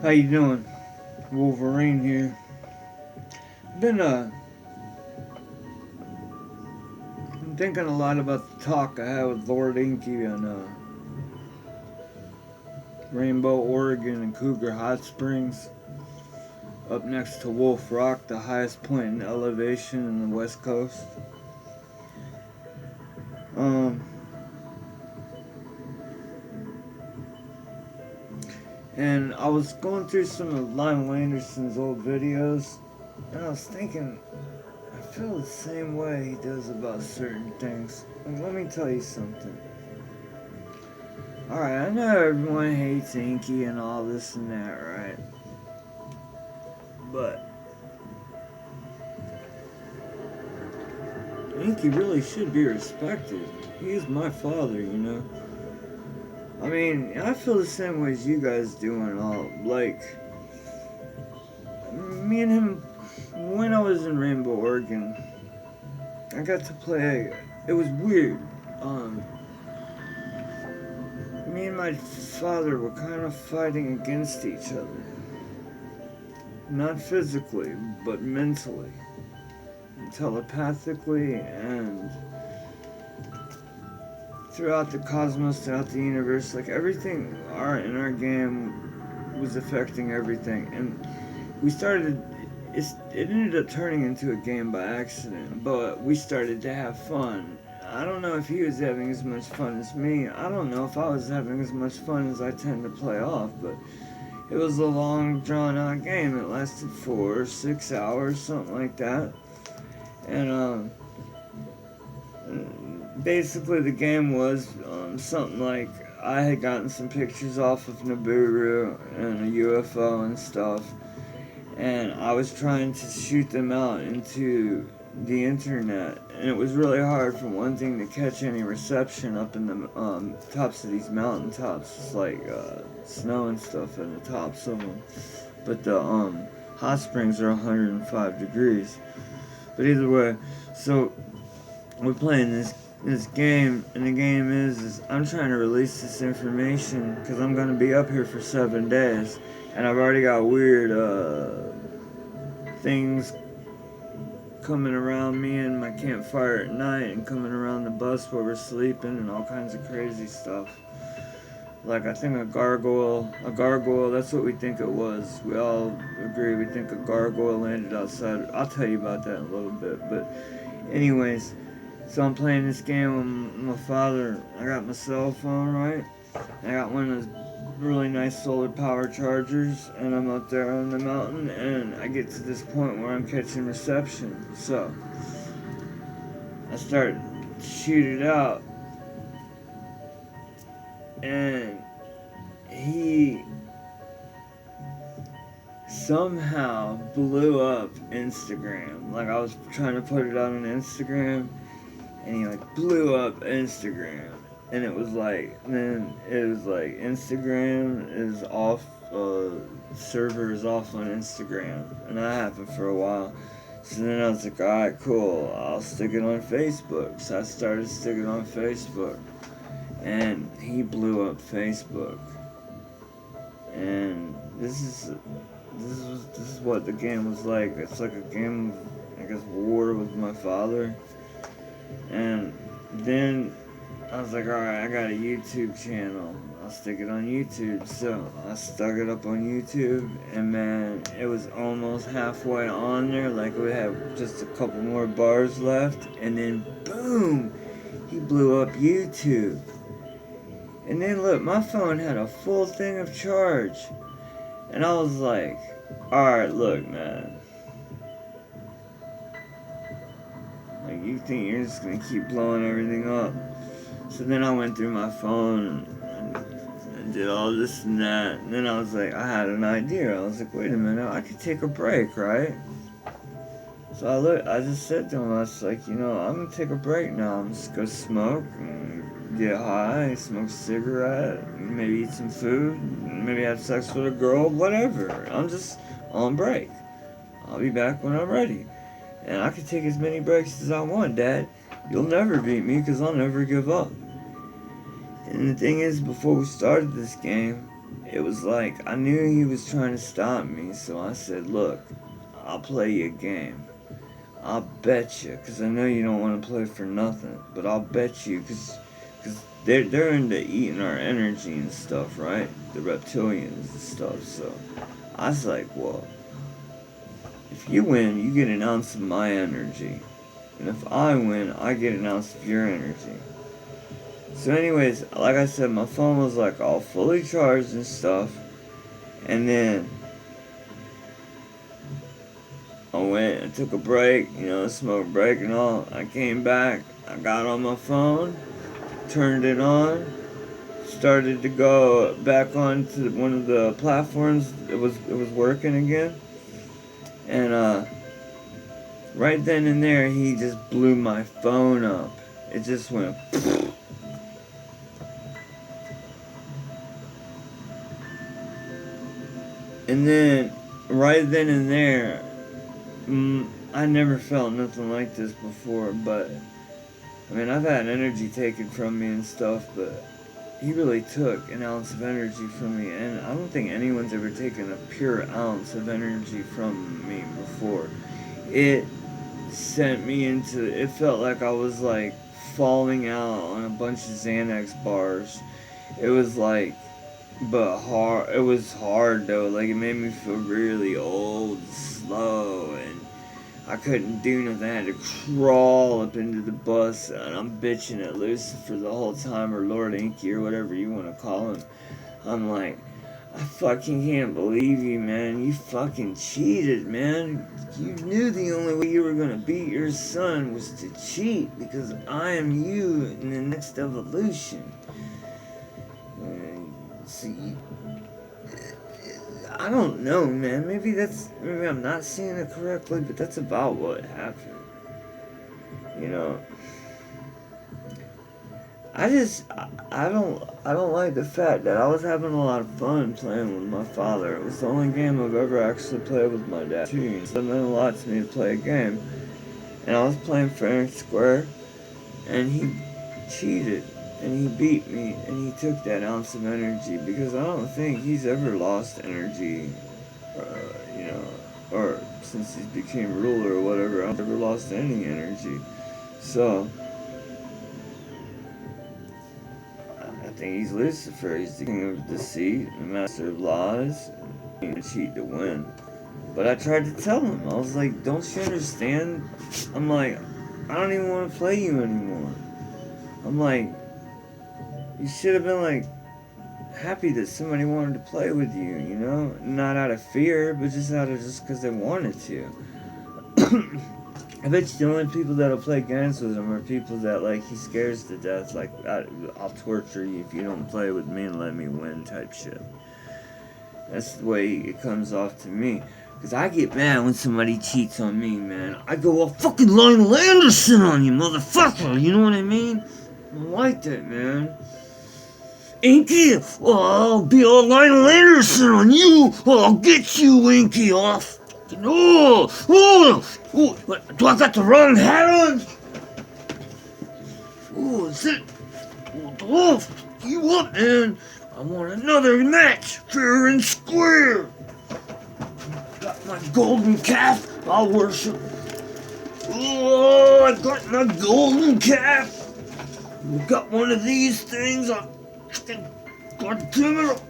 How you doing? Wolverine here. Been I'm thinking a lot about the talk I had with Lord Enki on Rainbow, Oregon and Cougar Hot Springs, up next to Wolf Rock, the highest point in elevation in the West Coast. Um, and I was going through some of Lionel Anderson's old videos, and I was thinking, I feel the same way he does about certain things. And let me tell you something. Alright, I know everyone hates Enki and all this and that, right? But Enki really should be respected. He is my father, you know? I mean, I feel the same way as you guys do and all. Like, me and him, when I was in Rainbow, Oregon, I got to play, it was weird. Me and my father were kind of fighting against each other. Not physically, but mentally. Telepathically, and throughout the cosmos, throughout the universe. Like, everything in our game was affecting everything. And we started, it ended up turning into a game by accident, but we started to have fun. I don't know if he was having as much fun as me. I don't know if I was having as much fun as I tend to play off, but it was a long, drawn-out game. It lasted 4 or 6 hours, something like that. And basically the game was something like I had gotten some pictures off of Nibiru and a UFO and stuff, and I was trying to shoot them out into the internet, and it was really hard for one thing to catch any reception up in the tops of these mountain tops. It's like snow and stuff at the tops of them, but the hot springs are 105 degrees. But either way, so we're playing this game, and the game is I'm trying to release this information because I'm gonna be up here for 7 days, and I've already got weird things coming around me and my campfire at night, and coming around the bus where we're sleeping, and all kinds of crazy stuff. Like, I think a gargoyle, that's what we think it was. We all agree we think a gargoyle landed outside. I'll tell you about that in a little bit. But anyways, so I'm playing this game with my father. I got my cell phone, right? I got one of those really nice solar power chargers, and I'm up there on the mountain, and I get to this point where I'm catching reception. So I start to shoot it out, and he somehow blew up Instagram. Like, I was trying to put it out on Instagram, and he like blew up Instagram. And it was like, then it was like Instagram is off, server is off on Instagram, and that happened for a while. So then I was like, alright, cool, I'll stick it on Facebook. So I started sticking on Facebook, and he blew up Facebook. And this is what the game was like. It's like a game of, I guess, war with my father. And then I was like, alright, I got a YouTube channel. I'll stick it on YouTube. So I stuck it up on YouTube, and man, it was almost halfway on there. Like, we had just a couple more bars left, and then boom, he blew up YouTube. And then look, my phone had a full thing of charge. And I was like, alright, look, man. Like, you think you're just gonna keep blowing everything up? So then I went through my phone and did all this and that. And then I was like, I had an idea. I was like, wait a minute, I could take a break, right? So I just said to him, I was like, I'm gonna take a break now. I'm just gonna smoke and get high, smoke a cigarette, maybe eat some food, maybe have sex with a girl, whatever. I'm just on break. I'll be back when I'm ready. And I can take as many breaks as I want, Dad. You'll never beat me because I'll never give up. And the thing is, before we started this game, it was like, I knew he was trying to stop me, so I said, look, I'll play you a game. I'll bet you, because I know you don't want to play for nothing, but I'll bet you, because they're into eating our energy and stuff, right? The reptilians and stuff, so I was like, well, if you win, you get an ounce of my energy. And if I win, I get an ounce of your energy. So anyways, like I said, my phone was like all fully charged and stuff. And then I went and took a break, smoke break and all. I came back, I got on my phone, turned it on, started to go back onto one of the platforms. It was working again. And right then and there, he just blew my phone up. It just went. And then, right then and there, I never felt nothing like this before, but, I mean, I've had energy taken from me and stuff, but he really took an ounce of energy from me, and I don't think anyone's ever taken a pure ounce of energy from me before. It sent me into, it felt like I was like falling out on a bunch of Xanax bars. It was like, but hard, it was hard though, like it made me feel really old, slow, and I couldn't do nothing. I had to crawl up into the bus, and I'm bitching at Lucifer the whole time, or Lord Enki, or whatever you want to call him. I'm like, I fucking can't believe you, man. You fucking cheated, man. You knew the only way you were gonna beat your son was to cheat, because I am you in the next evolution. See, I don't know, man. Maybe I'm not seeing it correctly, but that's about what happened. I don't like the fact that I was having a lot of fun playing with my father. It was the only game I've ever actually played with my dad. So it meant a lot to me to play a game. And I was playing fair and square, and he cheated. And he beat me, and he took that ounce of energy, because I don't think he's ever lost energy, or since he became ruler or whatever, I've never lost any energy. So, I think he's Lucifer. He's the king of deceit, the master of lies, and cheat to win. But I tried to tell him, I was like, don't you understand? I'm like, I don't even want to play you anymore. I'm like, you should have been like happy that somebody wanted to play with you, not out of fear, but just because they wanted to. I bet you the only people that'll play games with him are people that like he scares to death, like I'll torture you if you don't play with me and let me win type shit. That's the way it comes off to me. Because I get mad when somebody cheats on me, man. I go all fucking Lionel Anderson on you, motherfucker, you know what I mean? I don't like that, man. Enki, I'll be all Lionel Anderson on you. I'll get you, Enki. Do I got the wrong hat on? Is it? You up, man? I want another match, fair and square. Got my golden calf. I'll worship. I got my golden calf. Got one of these things. God damn it!